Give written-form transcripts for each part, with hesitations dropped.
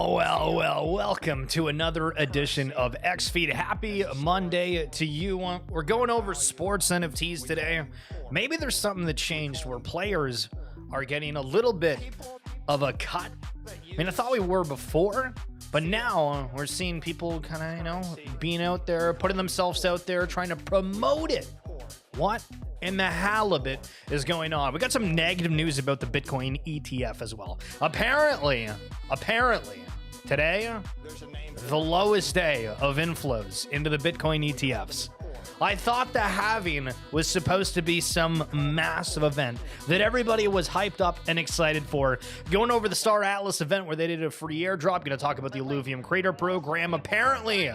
Well, welcome to another edition of XFeed. Happy Monday to you. We're going over sports NFTs today. Maybe there's something that changed where players are getting a little bit of a cut. I mean, I thought we were before, but now we're seeing people kind of, being out there, putting themselves out there, trying to promote it. What in the halibut is going on? We got some negative news about the Bitcoin ETF as well. Apparently, today, the lowest day of inflows into the Bitcoin ETFs. I thought the halving was supposed to be some massive event that everybody was hyped up and excited for. Going over the Star Atlas event where they did a free airdrop. Going to talk about the Ovium Creator Program. Apparently,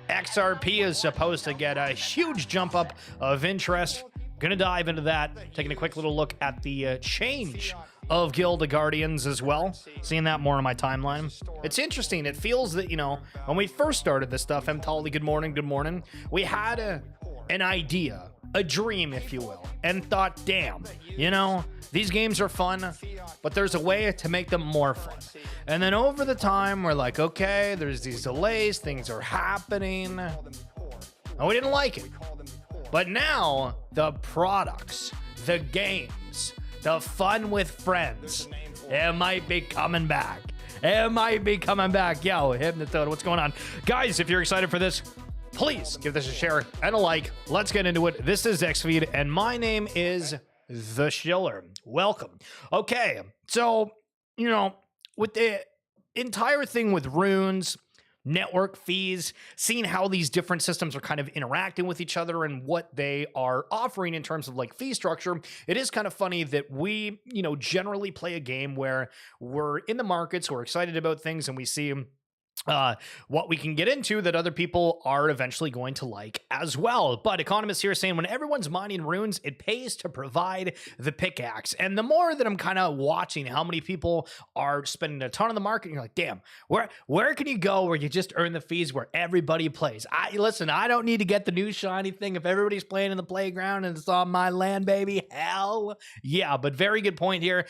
XRP is supposed to get a huge jump up of interest. Gonna dive into that, taking a quick little look at the change of Guild of Guardians as well. Seeing that more on my timeline. It's interesting. It feels that, when we first started this stuff, Tolly, good morning. We had an idea, a dream, if you will, and thought, damn, these games are fun, but there's a way to make them more fun. And then over the time, we're like, okay, there's these delays, things are happening, and we didn't like it. But now, the products, the games, the fun with friends, it might be coming back. Yo, Hypnotoad, what's going on? Guys, if you're excited for this, please give this a share and a like. Let's get into it. This is XFeed, and my name is The Schiller. Welcome. Okay, so, with the entire thing with runes, network fees, seeing how these different systems are kind of interacting with each other and what they are offering in terms of like fee structure, it is kind of funny that we, generally play a game where we're in the markets, we're excited about things, and we see what we can get into that other people are eventually going to like as well. But economists here are saying when everyone's mining runes, it pays to provide the pickaxe. And the more that I'm kind of watching how many people are spending a ton on the market, and you're like, damn, where can you go where you just earn the fees where everybody plays? Listen, I don't need to get the new shiny thing if everybody's playing in the playground and it's on my land, baby. Hell yeah. But very good point here.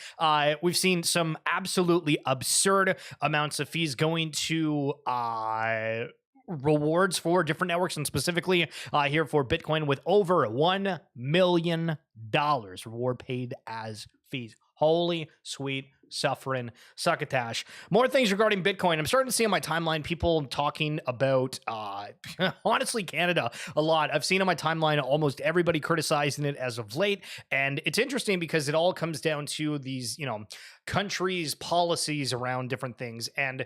We've seen some absolutely absurd amounts of fees going to rewards for different networks, and specifically here for Bitcoin with over $1 million reward paid as fees. Holy sweet suffering succotash. More things regarding Bitcoin. I'm starting to see on my timeline people talking about honestly Canada a lot. I've seen on my timeline almost everybody criticizing it as of late, and it's interesting because it all comes down to these countries' policies around different things, and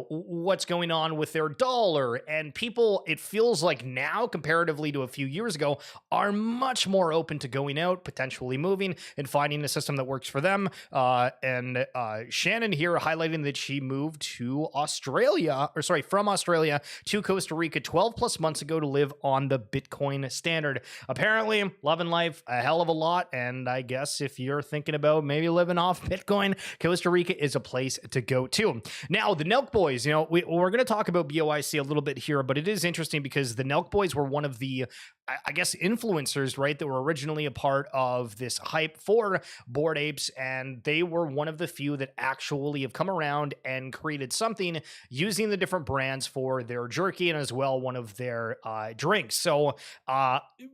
what's going on with their dollar. And people, it feels like now comparatively to a few years ago, are much more open to going out, potentially moving and finding a system that works for them. And Shannon here highlighting that she moved to from Australia to Costa Rica 12 plus months ago to live on the Bitcoin standard. Apparently loving life a hell of a lot, and I guess if you're thinking about maybe living off Bitcoin, Costa Rica is a place to go to. Now, the Nelk Boys, we're going to talk about BOIC a little bit here, but it is interesting because the Nelk Boys were one of the, I guess, influencers, right, that were originally a part of this hype for Bored Apes, and they were one of the few that actually have come around and created something using the different brands for their jerky and as well one of their drinks. So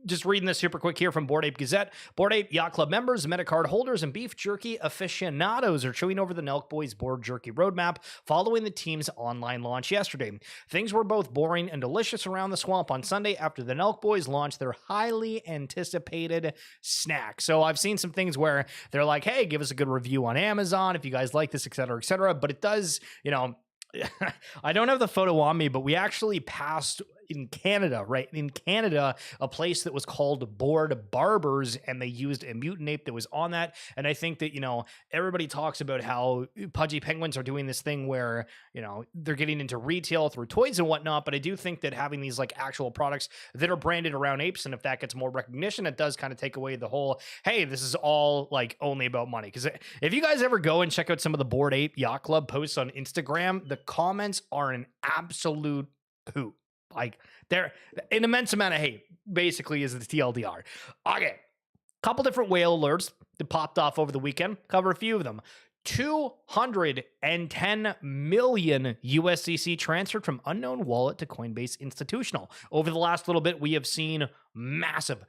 just reading this super quick here from Bored Ape Gazette. Bored Ape Yacht Club members, Metacard holders, and beef jerky aficionados are chewing over the Nelk Boys board jerky roadmap following the team's online launch yesterday. Things were both boring and delicious around the swamp on Sunday after the Nelk Boys launched their highly anticipated snack. So I've seen some things where they're like, hey, give us a good review on Amazon if you guys like this, etc., etc. But it does, I don't have the photo on me, but we actually passed in Canada, right? In Canada, a place that was called Bored Barbers, and they used a mutant ape that was on that. And I think that, everybody talks about how Pudgy Penguins are doing this thing where, they're getting into retail through toys and whatnot. But I do think that having these like actual products that are branded around apes, and if that gets more recognition, it does kind of take away the whole, hey, this is all like only about money. Because if you guys ever go and check out some of the Bored Ape Yacht Club posts on Instagram, the comments are an absolute hoot. Like, they're an immense amount of hate, basically, is the TLDR. Okay, couple different whale alerts that popped off over the weekend. Cover a few of them. 210 million USDC transferred from unknown wallet to Coinbase Institutional. Over the last little bit, we have seen massive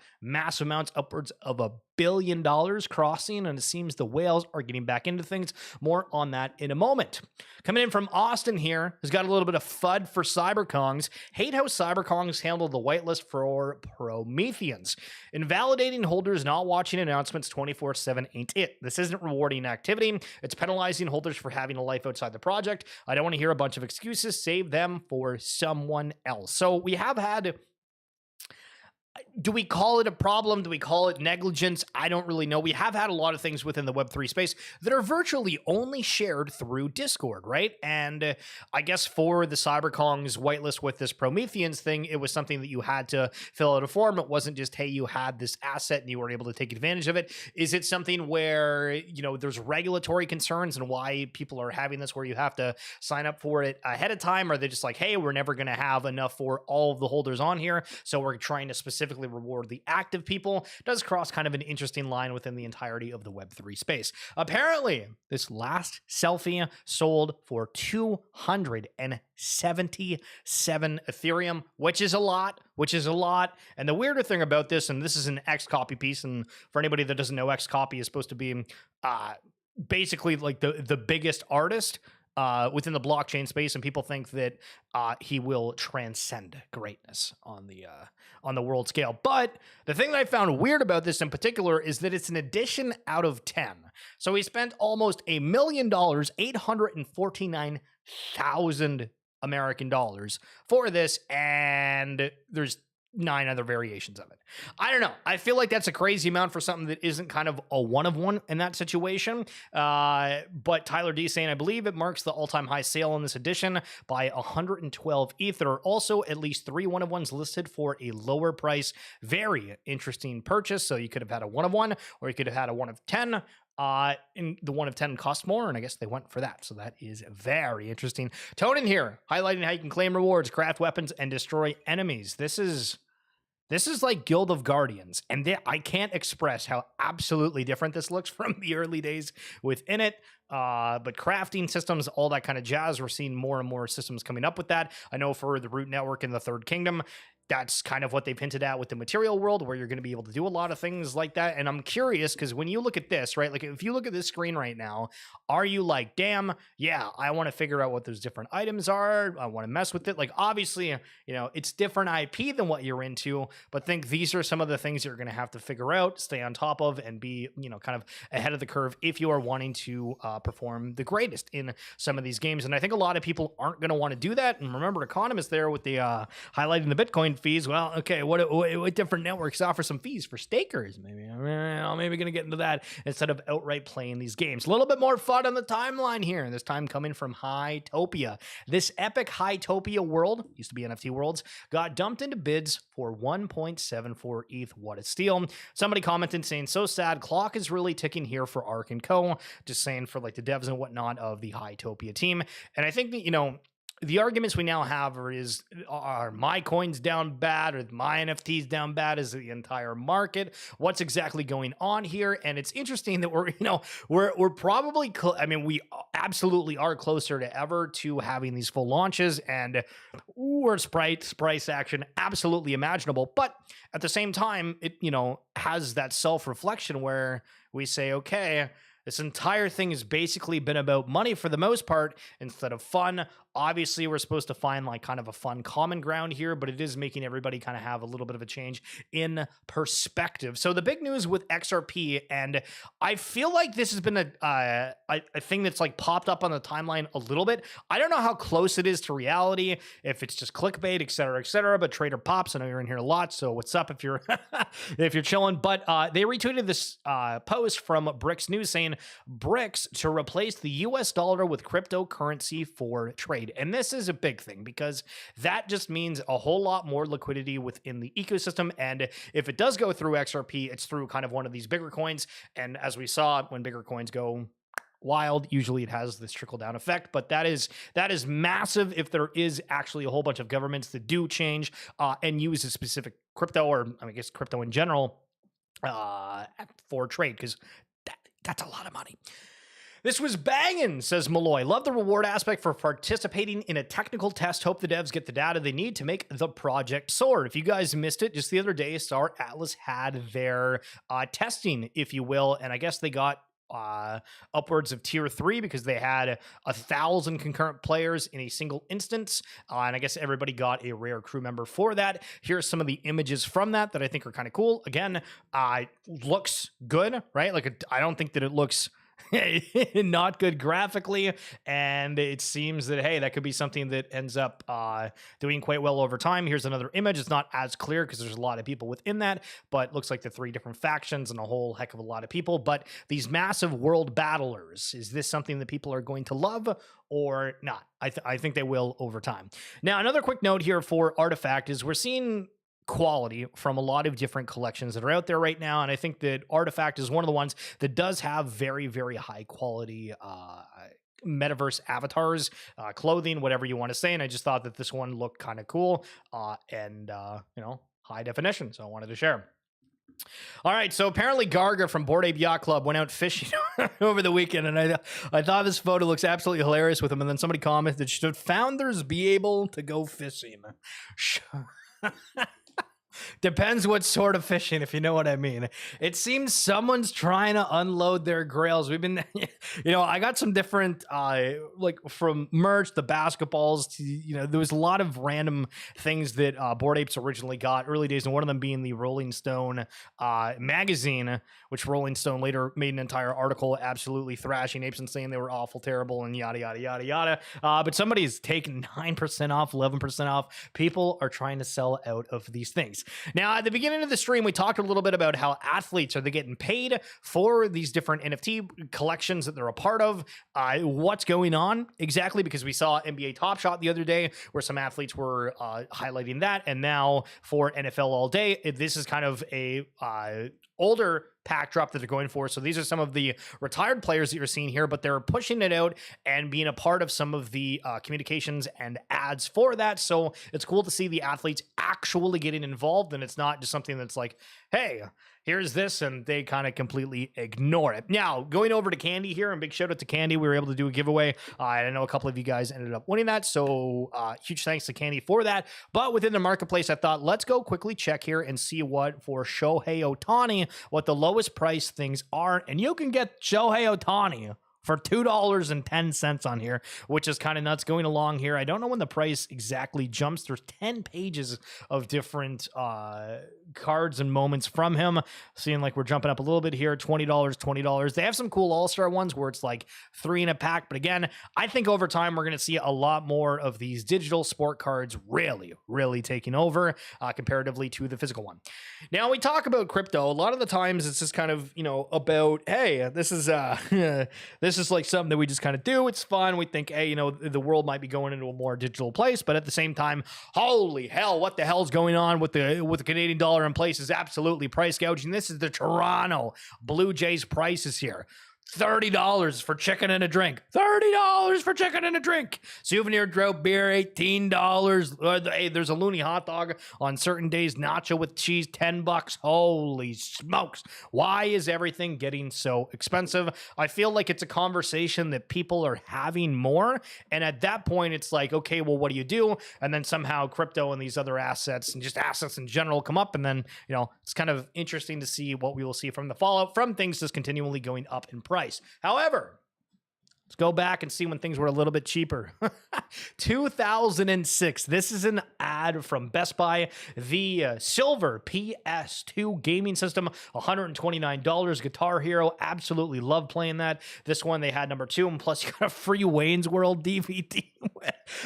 amounts, upwards of $1 billion crossing, and it seems the whales are getting back into things. More on that in a moment. Coming in from Austin here, has got a little bit of FUD for Cyberkongs. Hate how Cyberkongs handled the whitelist for Prometheans. Invalidating holders not watching announcements 24/7 ain't it. This isn't rewarding activity. It's penalizing holders for having a life outside the project. I don't want to hear a bunch of excuses. Save them for someone else. So we have had... Do we call it a problem? Do we call it negligence? I don't really know. We have had a lot of things within the Web3 space that are virtually only shared through Discord, right? And I guess for the Cyberkongs whitelist with this Prometheans thing, it was something that you had to fill out a form. It wasn't just, hey, you had this asset and you were able to take advantage of it. Is it something where, you know, there's regulatory concerns and why people are having this where you have to sign up for it ahead of time? Or are they just like, hey, we're never going to have enough for all of the holders on here, so we're trying to specifically reward the active people? Does cross kind of an interesting line within the entirety of the Web3 space. Apparently, this Last Selfie sold for 277 Ethereum, which is a lot. And the weirder thing about this, and this is an X copy piece, and for anybody that doesn't know, X copy is supposed to be basically like the biggest artist within the blockchain space, and people think that he will transcend greatness on the world scale. But the thing that I found weird about this in particular is that it's an edition out of 10. So he spent almost $1 million, 849,000 American dollars for this, and there's 9 other variations of it. I don't know. I feel like that's a crazy amount for something that isn't kind of a one of one in that situation. But Tyler D saying, I believe it marks the all-time high sale in this edition by 112 ETH. There are also at least 3 one of ones listed for a lower price. Very interesting purchase. So you could have had a one of one, or you could have had a one of 10. And the one of 10 cost more, and I guess they went for that. So that is very interesting. Tonin here, highlighting how you can claim rewards, craft weapons, and destroy enemies. This is like Guild of Guardians, and I can't express how absolutely different this looks from the early days within it. But crafting systems, all that kind of jazz, we're seeing more and more systems coming up with that. I know for the Root Network in the Third Kingdom, that's kind of what they've hinted at with the material world, where you're going to be able to do a lot of things like that. And I'm curious, because when you look at this, right, like if you look at this screen right now, are you like, damn, yeah, I want to figure out what those different items are. I want to mess with it. Like, obviously, you know, it's different IP than what you're into, but think these are some of the things you're going to have to figure out, stay on top of, and be, you know, kind of ahead of the curve if you are wanting to perform the greatest in some of these games. And I think a lot of people aren't going to want to do that. And remember, Economist there with the highlighting the Bitcoin fees. Well, okay, what different networks offer some fees for stakers? Maybe I'm maybe going to get into that instead of outright playing these games. A little bit more fun on the timeline here, this time coming from Topia. This epic Topia world, used to be NFT Worlds, got dumped into bids for 1.74 ETH. What a steal. Somebody commented saying, so sad, clock is really ticking here for Ark and Co. Just saying for like the devs and whatnot of the Topia team. And I think that, you know, the arguments we now have are my coins down bad, or my NFTs down bad? Is the entire market? What's exactly going on here? And it's interesting that we're probably, we absolutely are closer to ever to having these full launches, and worst price action absolutely imaginable. But at the same time, it, you know, has that self-reflection where we say, okay, this entire thing has basically been about money for the most part instead of fun. Obviously, we're supposed to find like kind of a fun common ground here, but it is making everybody kind of have a little bit of a change in perspective. So the big news with XRP, and I feel like this has been a thing that's like popped up on the timeline a little bit. I don't know how close it is to reality, if it's just clickbait, et cetera, but Trader Pops, I know you're in here a lot, so what's up if you're if you're chilling. But they retweeted this post from Bricks News saying, BRICS to replace the US dollar with cryptocurrency for trade. And this is a big thing because that just means a whole lot more liquidity within the ecosystem. And if it does go through XRP, it's through kind of one of these bigger coins. And as we saw, when bigger coins go wild, usually it has this trickle down effect, but that is massive if there is actually a whole bunch of governments that do change and use a specific crypto, or I guess crypto in general, for trade, because that's a lot of money. This was banging, says Malloy. Love the reward aspect for participating in a technical test. Hope the devs get the data they need to make the project soar. If you guys missed it, just the other day, Star Atlas had their testing, if you will, and I guess they got upwards of tier 3 because they had 1,000 concurrent players in a single instance, and I guess everybody got a rare crew member for that. Here's some of the images from that I think are kind of cool. Again, looks good, right? Like, I don't think that it looks not good graphically, and it seems that, hey, that could be something that ends up doing quite well over time. Here's another image. It's not as clear because there's a lot of people within that, but looks like the 3 different factions and a whole heck of a lot of people. But these massive world battlers, is this something that people are going to love or not? I think they will over time. Now, another quick note here for Artifact is we're seeing quality from a lot of different collections that are out there right now, and I think that Artifact is one of the ones that does have very, very high quality metaverse avatars, clothing, whatever you want to say, and I just thought that this one looked kind of cool and high definition, so I wanted to share. All right, so apparently Garga from Bored Ape Yacht Club went out fishing over the weekend, and I thought this photo looks absolutely hilarious with him, and then somebody commented, should founders be able to go fishing? Depends what sort of fishing, if you know what I mean. It seems someone's trying to unload their grails. We've been, I got some different, like from merch, the basketballs, to, there was a lot of random things that Bored Apes originally got early days, and one of them being the Rolling Stone magazine, which Rolling Stone later made an entire article absolutely thrashing apes and saying they were awful, terrible, and yada, yada, yada, yada. But somebody's taken 9% off, 11% off. People are trying to sell out of these things. Now, at the beginning of the stream, we talked a little bit about how athletes are they getting paid for these different NFT collections that they're a part of. What's going on exactly? Because we saw NBA Top Shot the other day where some athletes were highlighting that, and now for NFL All Day, this is kind of a older pack drop that they're going for. So these are some of the retired players that you're seeing here, but they're pushing it out and being a part of some of the communications and ads for that. So it's cool to see the athletes actually getting involved, and it's not just something that's like, hey, here's this, and they kind of completely ignore it. Now, going over to Candy here, and big shout out to Candy. We were able to do a giveaway. I know a couple of you guys ended up winning that, so huge thanks to Candy for that. But within the marketplace, I thought, let's go quickly check here and see what for Shohei Ohtani, what the lowest price things are. And you can get Shohei Ohtani for $2.10 on here, which is kind of nuts going along here. I don't know when the price exactly jumps. There's 10 pages of different cards and moments from him. Seeing like we're jumping up a little bit here, $20, $20. They have some cool all-star ones where it's like 3 in a pack. But again, I think over time, we're going to see a lot more of these digital sport cards really, really taking over comparatively to the physical one. Now, we talk about crypto. A lot of the times it's just kind of, about, hey, this is this is like something that we just kind of do. It's fun. We think, hey, the world might be going into a more digital place, but at the same time, holy hell, what the hell's going on with the Canadian dollar in place is absolutely price gouging. This is the Toronto Blue Jays prices here. $30 for chicken and a drink. $30 for chicken and a drink. Souvenir drought beer, $18. Hey, there's a loony hot dog on certain days. Nacho with cheese, $10. Holy smokes. Why is everything getting so expensive? I feel like it's a conversation that people are having more. And at that point, it's like, okay, well, what do you do? And then somehow crypto and these other assets and just assets in general come up. And then, it's kind of interesting to see what we will see from the fallout from things just continually going up in price. However, let's go back and see when things were a little bit cheaper. 2006. This is an ad from Best Buy. The silver PS2 gaming system, $129. Guitar Hero. Absolutely love playing that. This one, they had number 2, and plus you got a free Wayne's World DVD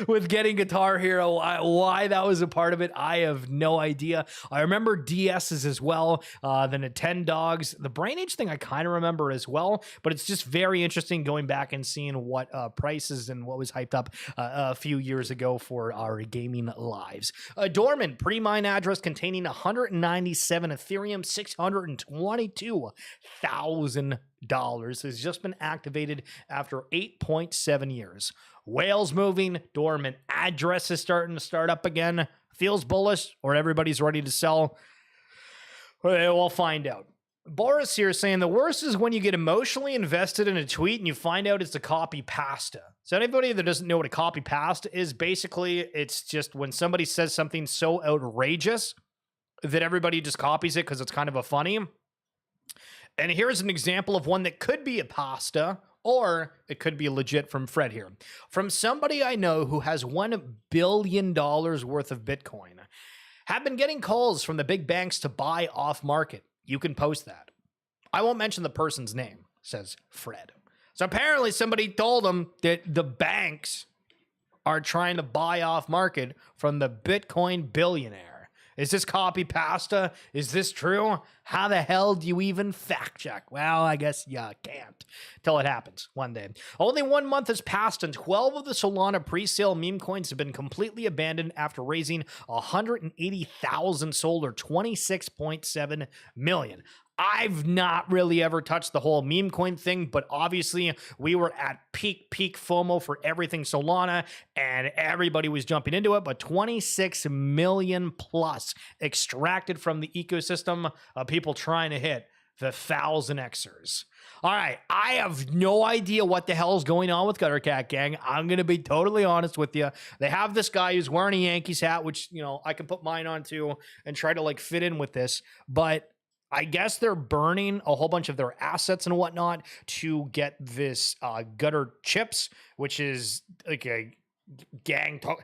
with getting Guitar Hero. Why that was a part of it, I have no idea. I remember DS's as well. The Nintendogs. The Brain Age thing I kind of remember as well, but it's just very interesting going back and seeing what prices and what was hyped up a few years ago for our gaming lives. Dorman pre-mine address containing 197 Ethereum, $622,000 has just been activated after 8.7 years. Whales moving. Dorman address is starting to start up again. Feels bullish, or everybody's ready to sell. We'll find out. Boris here saying the worst is when you get emotionally invested in a tweet and you find out it's a copy pasta. So anybody that doesn't know what a copy pasta is, basically it's just when somebody says something so outrageous that everybody just copies it because it's kind of a funny. And here's an example of one that could be a pasta, or it could be legit from Fred here. From somebody I know who has $1 billion worth of Bitcoin. Have been getting calls from the big banks to buy off market. You can post that. I won't mention the person's name, says Fred. So apparently somebody told him that the banks are trying to buy off market from the Bitcoin billionaire. Is this copy pasta? Is this true? How the hell do you even fact check? Well, I guess you can't till it happens one day. Only 1 month has passed and 12 of the Solana pre-sale meme coins have been completely abandoned after raising 180,000 sold or 26.7 million. I've not really ever touched the whole meme coin thing, but obviously we were at peak FOMO for everything Solana and everybody was jumping into it, but 26 million plus extracted from the ecosystem of people trying to hit the 1,000Xers. All right, I have no idea what the hell is going on with Gutter Cat Gang. I'm going to be totally honest with you. They have this guy who's wearing a Yankees hat, which, you know, I can put mine on too and try to like fit in with this, but I guess they're burning a whole bunch of their assets and whatnot to get this gutter chips, which is like a gang talk.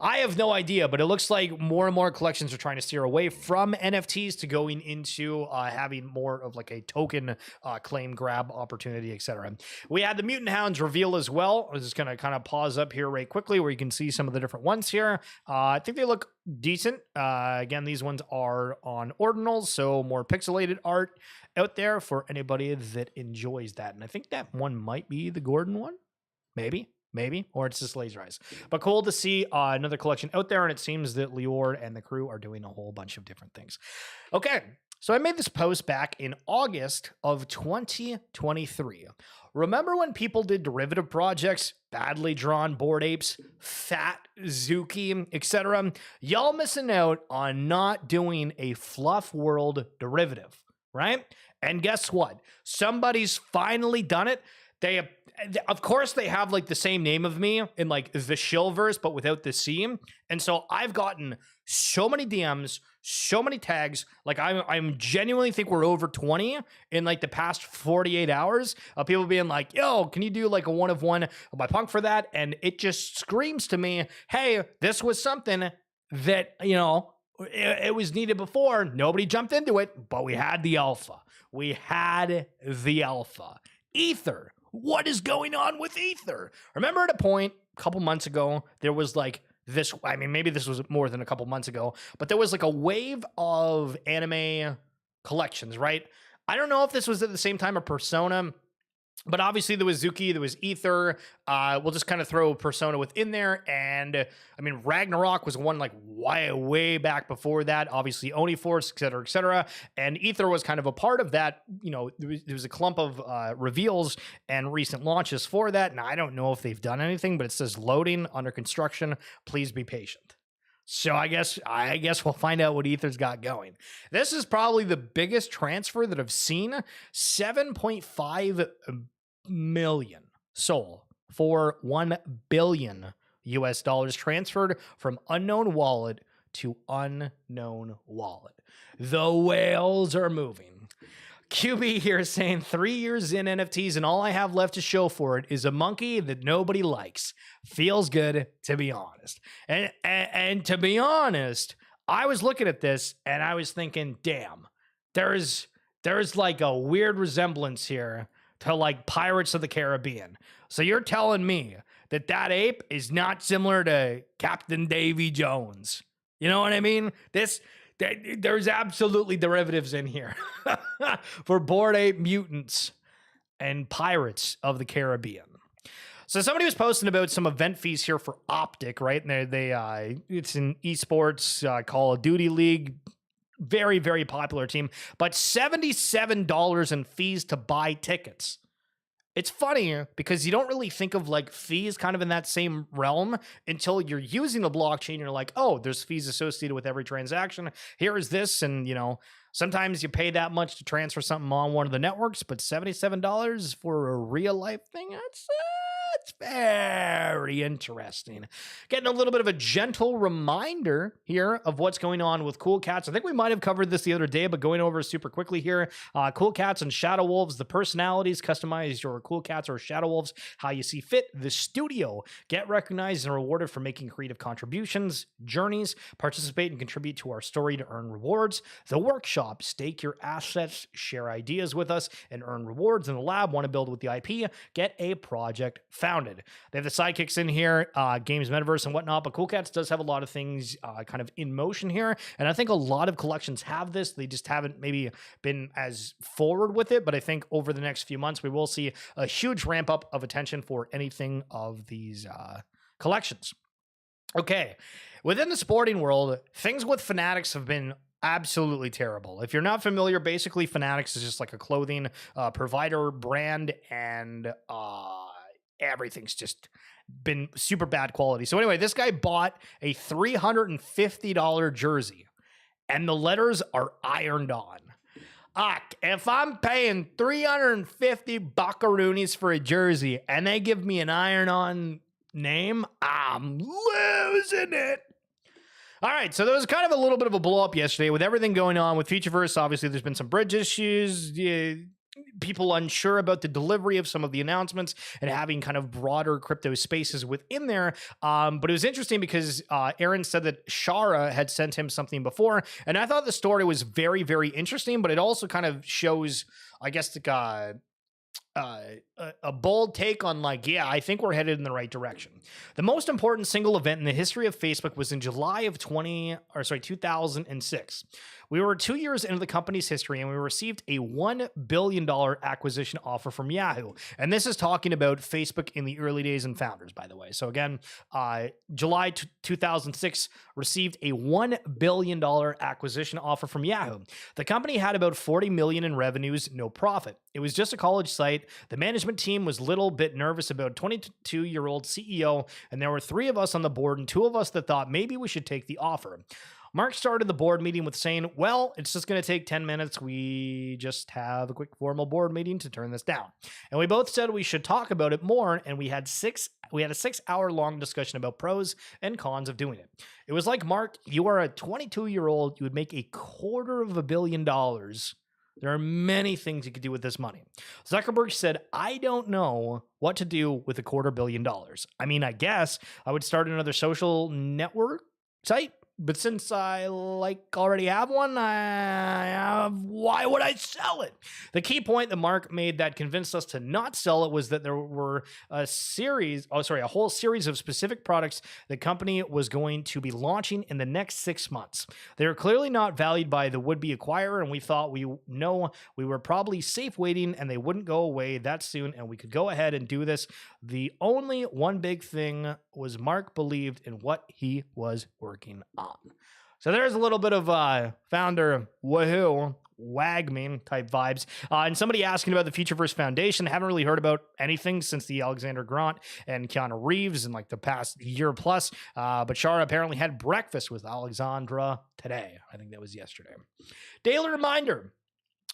I have no idea, but it looks like more and more collections are trying to steer away from NFTs to going into having more of like a token claim grab opportunity, etc. We had the Mutant Hounds reveal as well. I'm just going to kind of pause up here right quickly where you can see some of the different ones here. I think they look decent. Again, these ones are on ordinals, so more pixelated art out there for anybody that enjoys that. And I think that one might be the Gordon one. Maybe, or it's just laser eyes. But cool to see another collection out there, and it seems that Lior and the crew are doing a whole bunch of different things. Okay, so I made this post back in August of 2023. Remember when people did derivative projects, badly drawn Bored Apes, Fat Zuki, etc.? Y'all missing out on not doing a Fluff World derivative, right? And guess what? Somebody's finally done it. Of course, they have like the same name of me in like the Shillverse, but without the C. And so I've gotten so many DMs, so many tags. Like I'm genuinely think we're over 20 in like the past 48 hours of people being like, yo, can you do like a 1 of 1 of MyPunk for that? And it just screams to me, hey, this was something that, you know, it was needed before. Nobody jumped into it, but we had the alpha. Ether. What is going on with Ether? Remember at a point a couple months ago, there was like this, I mean, maybe this was more than a couple months ago, but there was like a wave of anime collections, right? I don't know if this was at the same time of Persona, but obviously there was Zuki, there was Ether. We'll just kind of throw Persona within there. And I mean, Ragnarok was one like way back before that. Obviously Oniforce, et cetera. And Ether was kind of a part of that. You know, there was a clump of reveals and recent launches for that. And I don't know if they've done anything, but it says loading, under construction. Please be patient. So I guess we'll find out what Ether's got going. This is probably the biggest transfer that I've seen. 7.5 million sold for $1 billion US transferred from unknown wallet to unknown wallet. The whales are moving. QB here saying 3 years in NFTs and all I have left to show for it is a monkey that nobody likes. Feels good, to be honest. And to be honest, I was looking at this and I was thinking, damn, there's like a weird resemblance here to like Pirates of the Caribbean. So you're telling me that ape is not similar to Captain Davy Jones. You know what I mean? There's absolutely derivatives in here for Bored Ape mutants and Pirates of the Caribbean. So somebody was posting about some event fees here for Optic, right? And it's an esports Call of Duty league. Very popular team, but $77 in fees to buy tickets. It's funny because you don't really think of like fees kind of in that same realm until you're using the blockchain. You're like, oh, there's fees associated with every transaction. Here is this. And, sometimes you pay that much to transfer something on one of the networks, but $77 for a real life thing, it's very interesting. Getting a little bit of a gentle reminder here of what's going on with Cool Cats. I think we might have covered this the other day, but going over super quickly here. Cool Cats and Shadow Wolves, the personalities, customize your Cool Cats or Shadow Wolves how you see fit. The studio, get recognized and rewarded for making creative contributions, journeys, participate and contribute to our story to earn rewards. The workshop, stake your assets, share ideas with us, and earn rewards. In the lab, want to build with the IP, get a project founded. They have the sidekicks in here, games, metaverse, and whatnot, but Cool Cats does have a lot of things kind of in motion here, and I think a lot of collections have this. They just haven't maybe been as forward with it, but I think over the next few months, we will see a huge ramp up of attention for anything of these collections. Okay, within the sporting world, things with Fanatics have been absolutely terrible. If you're not familiar, basically Fanatics is just like a clothing provider brand, and everything's just been super bad quality. So anyway, this guy bought a $350 jersey and the letters are ironed on. If I'm paying 350 buckaroonies for a jersey and they give me an iron-on name, I'm losing it. All right, so there was kind of a little bit of a blow-up yesterday with everything going on with Futureverse. Obviously, there's been some bridge issues. People unsure about the delivery of some of the announcements and having kind of broader crypto spaces within there. But it was interesting because Aaron said that Shara had sent him something before. And I thought the story was very, very interesting, but it also kind of shows, I guess, a bold take on like, yeah, I think we're headed in the right direction. The most important single event in the history of Facebook was in July of 2006. We were 2 years into the company's history and we received a $1 billion acquisition offer from Yahoo. And this is talking about Facebook in the early days and founders, by the way. So again, July 2006 received a $1 billion acquisition offer from Yahoo. The company had about 40 million in revenues, no profit. It was just a college site. The management team was a little bit nervous about 22-year-old CEO, and there were 3 of us on the board and 2 of us that thought maybe we should take the offer. Mark started the board meeting with saying, well, it's just going to take 10 minutes. We just have a quick formal board meeting to turn this down. And we both said we should talk about it more, and we had a 6-hour-long discussion about pros and cons of doing it. It was like, Mark, you are a 22-year-old. You would make $250 million. There are many things you could do with this money. Zuckerberg said, I don't know what to do with $250 million. I mean, I guess I would start another social network site. But since I already have one, why would I sell it? The key point that Mark made that convinced us to not sell it was that there were a whole series of specific products the company was going to be launching in the next 6 months. They were clearly not valued by the would-be acquirer, and we thought we were probably safe waiting and they wouldn't go away that soon and we could go ahead and do this. The only one big thing was Mark believed in what he was working on. So there's a little bit of founder woohoo, wag me type vibes. And somebody asking about the Futureverse Foundation. Haven't really heard about anything since the Alexander Grant and Keanu Reeves in like the past year plus. But Shara apparently had breakfast with Alexandra today. I think that was yesterday. Daily reminder,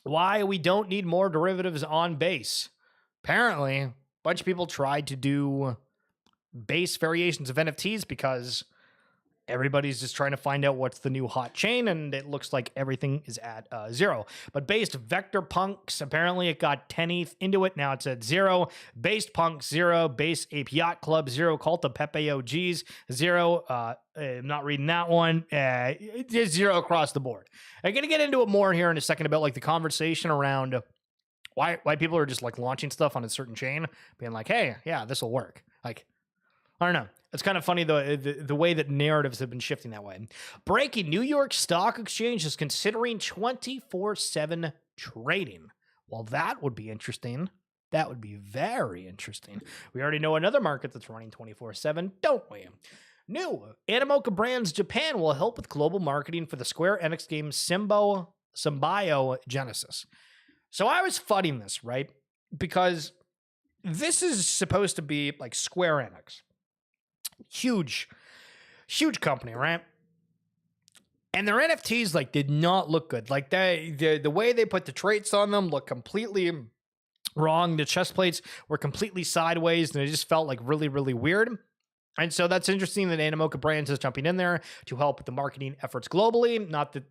why we don't need more derivatives on base. Apparently, a bunch of people tried to do base variations of NFTs because everybody's just trying to find out what's the new hot chain, and it looks like everything is at 0. But based Vector Punks, apparently it got 10 ETH into it. Now it's at 0. Based Punk 0. Base Ape Yacht Club 0. Cult of Pepe OGs 0. I'm not reading that one. It's 0 across the board. I'm going to get into it more here in a second about like the conversation around why people are just like launching stuff on a certain chain, being like, hey, yeah, this will work. Like, I don't know. It's kind of funny, the way that narratives have been shifting that way. Breaking, New York Stock Exchange is considering 24/7 trading. Well, that would be interesting. That would be very interesting. We already know another market that's running 24/7, don't we? New, Anoka Brands Japan will help with global marketing for the Square Enix game Symbio Genesis. So I was fudding this, right? Because this is supposed to be like Square Enix. Huge, huge company, right? And their NFTs like did not look good. Like the way they put the traits on them looked completely wrong. The chest plates were completely sideways, and it just felt like really, really weird. And so that's interesting that Anoka Brands is jumping in there to help with the marketing efforts globally. Not that,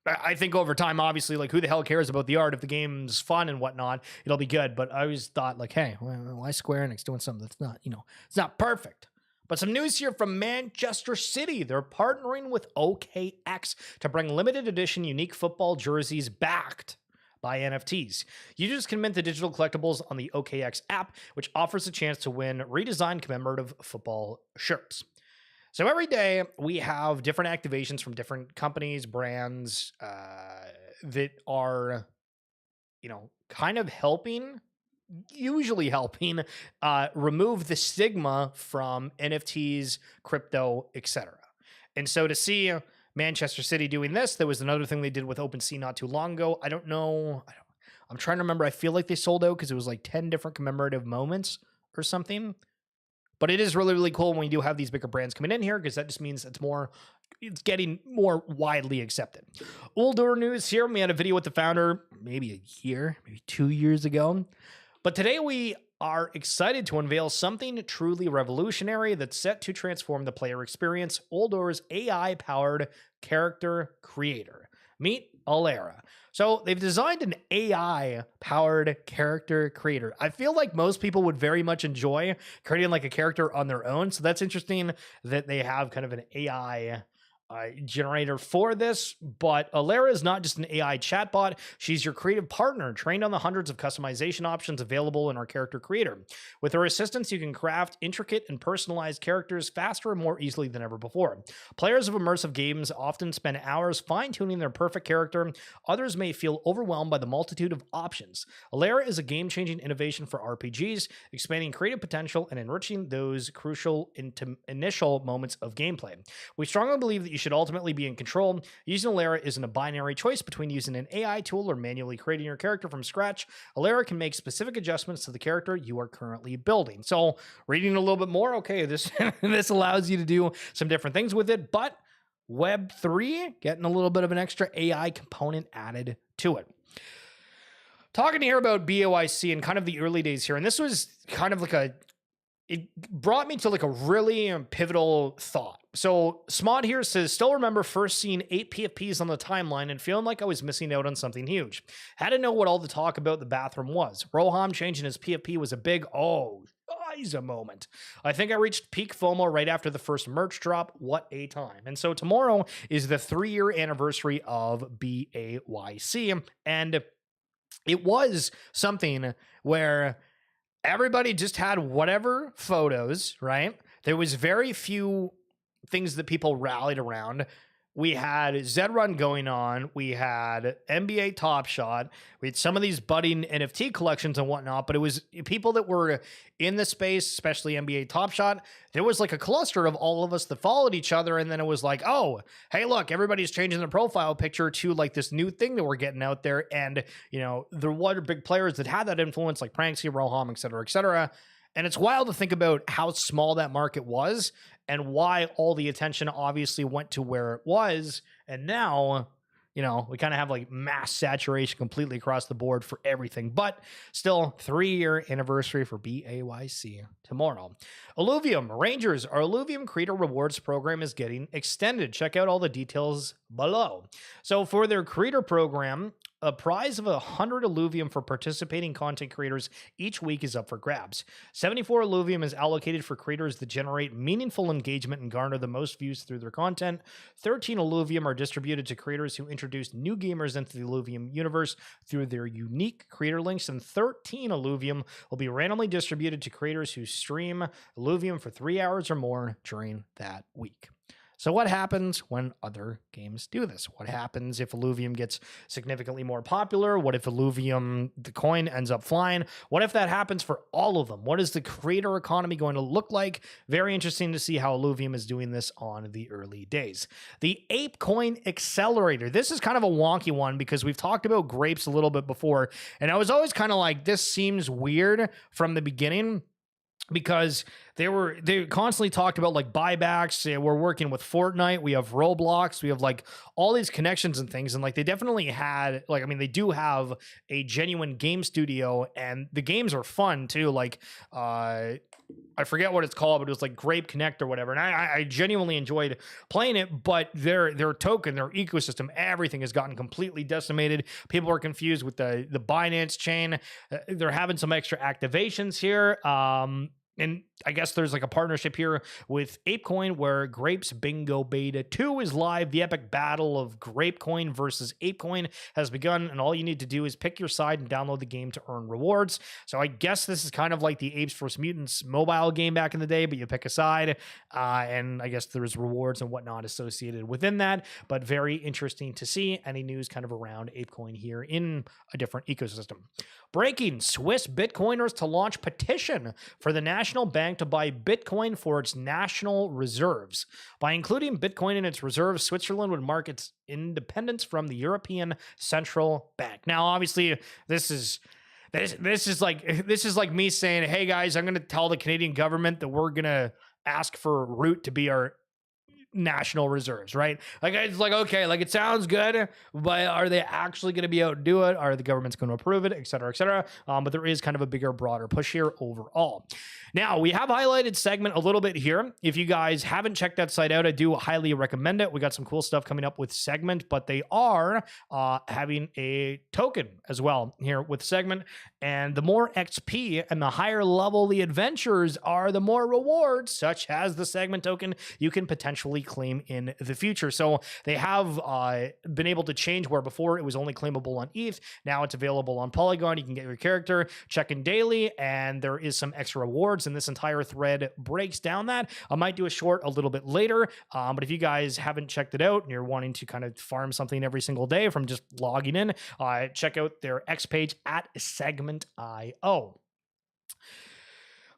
I think over time, obviously, like who the hell cares about the art if the game's fun and whatnot, it'll be good. But I always thought like, hey, why Square Enix doing something that's not, it's not perfect. But some news here from Manchester City. They're partnering with OKX to bring limited edition unique football jerseys backed by NFTs. Users can mint the digital collectibles on the OKX app, which offers a chance to win redesigned commemorative football shirts. So every day we have different activations from different companies, brands that are, kind of usually helping remove the stigma from NFTs, crypto, etc. And so to see Manchester City doing this, there was another thing they did with OpenSea not too long ago. I don't know. I'm trying to remember. I feel like they sold out because it was like 10 different commemorative moments or something. But it is really, really cool when you do have these bigger brands coming in here, because that just means it's getting more widely accepted. Older news here. We had a video with the founder maybe 2 years ago. But today we are excited to unveil something truly revolutionary that's set to transform the player experience. Oldor's AI-powered character creator. Meet Alera. So they've designed an AI-powered character creator. I feel like most people would very much enjoy creating like a character on their own. So that's interesting that they have kind of an AI generator for this. But Alera is not just an AI chatbot. She's your creative partner, trained on the hundreds of customization options available in our character creator. With her assistance, you can craft intricate and personalized characters faster and more easily than ever before. Players of immersive games often spend hours fine-tuning their perfect character. Others may feel overwhelmed by the multitude of options. Alera is a game-changing innovation for RPGs, expanding creative potential and enriching those crucial initial moments of gameplay. We strongly believe that you should ultimately be in control. Using Alera isn't a binary choice between using an AI tool or manually creating your character from scratch. Alera can make specific adjustments to the character you are currently building. So, reading a little bit more, okay, this this allows you to do some different things with it, but Web3 getting a little bit of an extra AI component added to it. Talking here about BOIC and kind of the early days here, and this was kind of like it brought me to like a really pivotal thought. So Smod here says, still remember first seeing 8 PFPs on the timeline and feeling like I was missing out on something huge. Had to know what all the talk about the bathroom was. Roham changing his PFP was a big, he's a moment. I think I reached peak FOMO right after the first merch drop. What a time. And so tomorrow is the 3-year anniversary of BAYC. And it was something where everybody just had whatever photos, right? There was very few things that people rallied around. We had Zed Run going on. We had NBA Top Shot. We had some of these budding NFT collections and whatnot, but it was people that were in the space, especially NBA Top Shot. There was like a cluster of all of us that followed each other. And then it was like, oh, hey, look, everybody's changing their profile picture to like this new thing that we're getting out there. And, there were big players that had that influence, like Pranksy, Roham, et cetera, et cetera. And it's wild to think about how small that market was and why all the attention obviously went to where it was. And now, we kind of have like mass saturation completely across the board for everything. But still, 3-year anniversary for BAYC tomorrow. Illuvium Rangers, our Illuvium Creator Rewards program is getting extended. Check out all the details below. So for their Creator program, a prize of 100 Illuvium for participating content creators each week is up for grabs. 74 Illuvium is allocated for creators that generate meaningful engagement and garner the most views through their content. 13 Illuvium are distributed to creators who introduce new gamers into the Illuvium universe through their unique creator links, and 13 Illuvium will be randomly distributed to creators who stream Illuvium for 3 hours or more during that week. So what happens when other games do this? What happens if Illuvium gets significantly more popular? What if Illuvium, the coin, ends up flying? What if that happens for all of them? What is the creator economy going to look like? Very interesting to see how Illuvium is doing this on the early days. The Ape Coin Accelerator. This is kind of a wonky one because we've talked about grapes a little bit before, and I was always kind of like, this seems weird from the beginning, because they constantly talked about like buybacks. We're working with Fortnite, we have Roblox, we have like all these connections and things, and like they definitely had like, I mean, they do have a genuine game studio, and the games are fun too. Like I forget what it's called, but it was like Grape Connect or whatever, and I genuinely enjoyed playing it. But their token, their ecosystem, everything has gotten completely decimated. People are confused with the Binance chain. They're having some extra activations here. And I guess there's like a partnership here with ApeCoin where Grapes Bingo Beta 2 is live. The epic battle of Grapecoin versus ApeCoin has begun, and all you need to do is pick your side and download the game to earn rewards. So I guess this is kind of like the Apes vs. Mutants mobile game back in the day, but you pick a side, and I guess there's rewards and whatnot associated within that, but very interesting to see any news kind of around ApeCoin here in a different ecosystem. Breaking: Swiss Bitcoiners to launch petition for the national bank to buy Bitcoin for its national reserves. By including Bitcoin in its reserves, Switzerland would mark its independence from the European Central Bank. Now, obviously, this is like me saying, "Hey guys, I'm going to tell the Canadian government that we're going to ask for Root to be our national reserves," right? Like, it's like, okay, like it sounds good, but are they actually going to be able to do it? Are the governments going to approve it, et cetera, et cetera? But there is kind of a bigger, broader push here overall. Now, we have highlighted Segment a little bit here. If you guys haven't checked that site out, I do highly recommend it. We got some cool stuff coming up with Segment, but they are having a token as well here with Segment. And the more XP and the higher level the adventures are, the more rewards, such as the Segment token, you can potentially claim in the future. So they have been able to change where before it was only claimable on ETH. Now it's available on Polygon. You can get your character, check in daily, and there is some extra rewards, and this entire thread breaks down that. I might do a short a little bit later, but if you guys haven't checked it out and you're wanting to kind of farm something every single day from just logging in, check out their X page at Segment.io.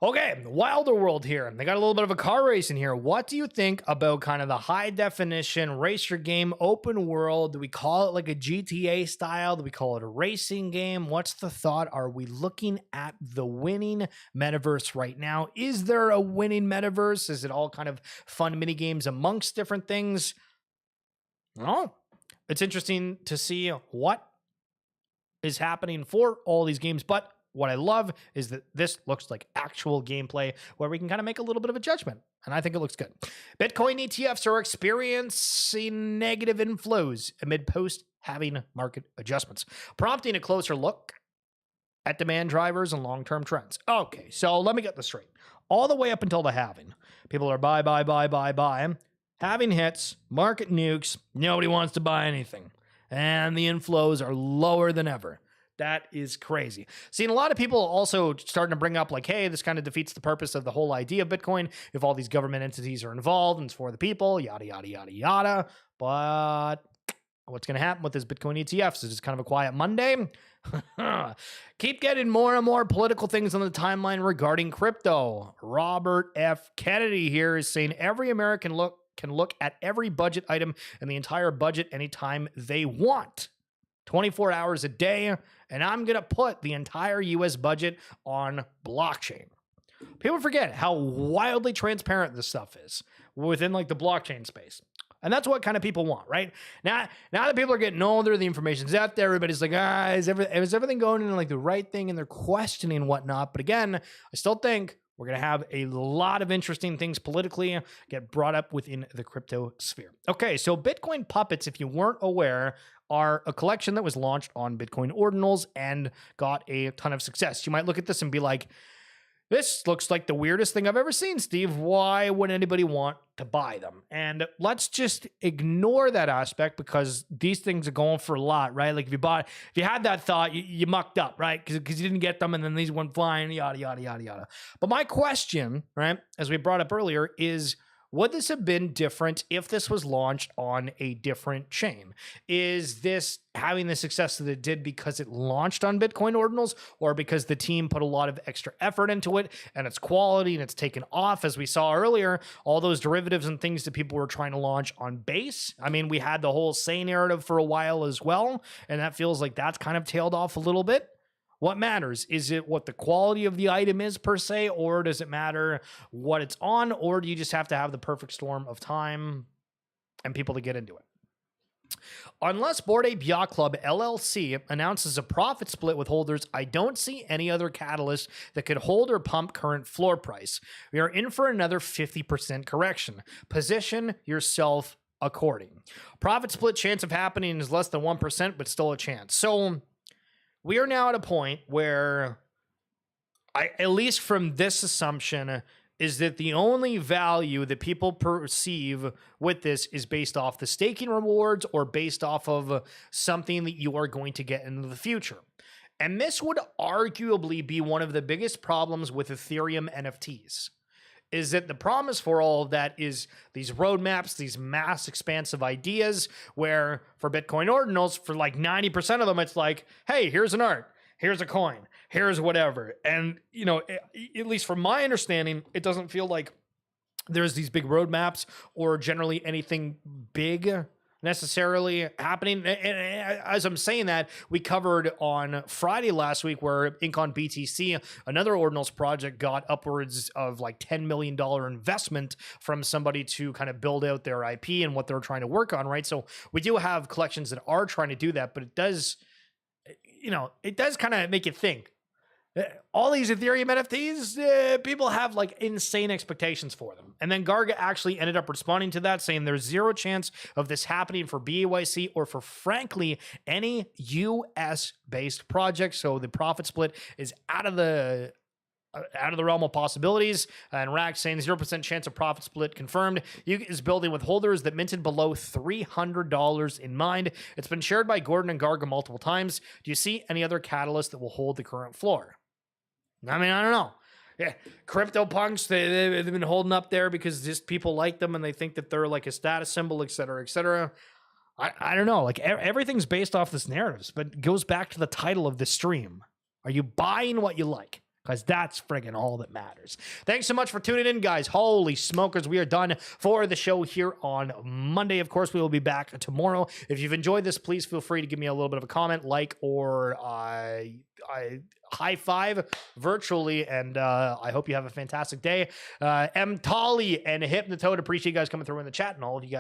Okay, Wilder World here. They got a little bit of a car race in here. What do you think about kind of the high definition race your game open world? Do we call it like a GTA style? Do we call it a racing game? What's the thought? Are we looking at the winning metaverse right now? Is there a winning metaverse? Is it all kind of fun mini games amongst different things? No. It's interesting to see what is happening for all these games, but what I love is that this looks like actual gameplay where we can kind of make a little bit of a judgment, and I think it looks good. Bitcoin ETFs are experiencing negative inflows amid post-halving market adjustments, prompting a closer look at demand drivers and long-term trends. Okay, so let me get this straight. All the way up until the halving, people are buy. Halving hits, market nukes, nobody wants to buy anything, and the inflows are lower than ever. That is crazy. Seeing a lot of people also starting to bring up like, hey, this kind of defeats the purpose of the whole idea of Bitcoin if all these government entities are involved and it's for the people, yada, yada, yada, yada. But what's going to happen with this Bitcoin ETFs? Is it kind of a quiet Monday? Keep getting more and more political things on the timeline regarding crypto. Robert F. Kennedy here is saying every American can look at every budget item and the entire budget anytime they want. 24 hours a day, and I'm going to put the entire US budget on blockchain. People forget how wildly transparent this stuff is within like the blockchain space. And that's what kind of people want, right? Now that people are getting older, the information's out there, everybody's like, is everything going in like the right thing? And they're questioning whatnot. But again, I still think we're going to have a lot of interesting things politically get brought up within the crypto sphere. Okay, so Bitcoin Puppets, if you weren't aware, are a collection that was launched on Bitcoin Ordinals and got a ton of success. You might look at this and be like, this looks like the weirdest thing I've ever seen, Steve. Why would anybody want to buy them? And let's just ignore that aspect because these things are going for a lot, right? Like if you had that thought, you mucked up, right? Because you didn't get them and then these went flying, yada, yada, yada, yada. But my question, right, as we brought up earlier, is would this have been different if this was launched on a different chain? Is this having the success that it did because it launched on Bitcoin Ordinals, or because the team put a lot of extra effort into it and its quality and it's taken off? As we saw earlier, all those derivatives and things that people were trying to launch on base. I mean, we had the whole Say narrative for a while as well, and that feels like that's kind of tailed off a little bit. What matters? Is it what the quality of the item is per se, or does it matter what it's on, or do you just have to have the perfect storm of time and people to get into it? Unless Bored Ape Yacht Club LLC announces a profit split with holders, I don't see any other catalyst that could hold or pump current floor price. We are in for another 50% correction. Position yourself according. Profit split chance of happening is less than 1%, but still a chance. So we are now at a point where, at least from this assumption, is that the only value that people perceive with this is based off the staking rewards or based off of something that you are going to get into the future. And this would arguably be one of the biggest problems with Ethereum NFTs. Is that the promise for all of that is these roadmaps, these mass expansive ideas, where for Bitcoin Ordinals, for like 90% of them, it's like, hey, here's an art, here's a coin, here's whatever. And, you know, at least from my understanding, it doesn't feel like there's these big roadmaps or generally anything big necessarily happening. And as I'm saying that, we covered on Friday last week where Ink on BTC, another Ordinals project, got upwards of like $10 million investment from somebody to kind of build out their IP and what they're trying to work on, right? So we do have collections that are trying to do that, but it does, you know, it does kind of make you think. All these Ethereum NFTs, people have like insane expectations for them. And then Garga actually ended up responding to that, saying there's zero chance of this happening for BAYC or for, frankly, any US-based project. So the profit split is out of the realm of possibilities. And Rack saying 0% chance of profit split confirmed. Yach is building with holders that minted below $300 in mind. It's been shared by Gordon and Garga multiple times. Do you see any other catalyst that will hold the current floor? I mean, I don't know. Yeah, CryptoPunks, they've been holding up there because just people like them and they think that they're like a status symbol, et cetera, et cetera. I don't know. Like everything's based off this narratives, but it goes back to the title of the stream. Are you buying what you like? Because that's friggin' all that matters. Thanks so much for tuning in, guys. Holy smokers, we are done for the show here on Monday. Of course, we will be back tomorrow. If you've enjoyed this, please feel free to give me a little bit of a comment, like, or high five virtually. And I hope you have a fantastic day. M. Tolly and Hypnotoad, appreciate you guys coming through in the chat, and all of you guys.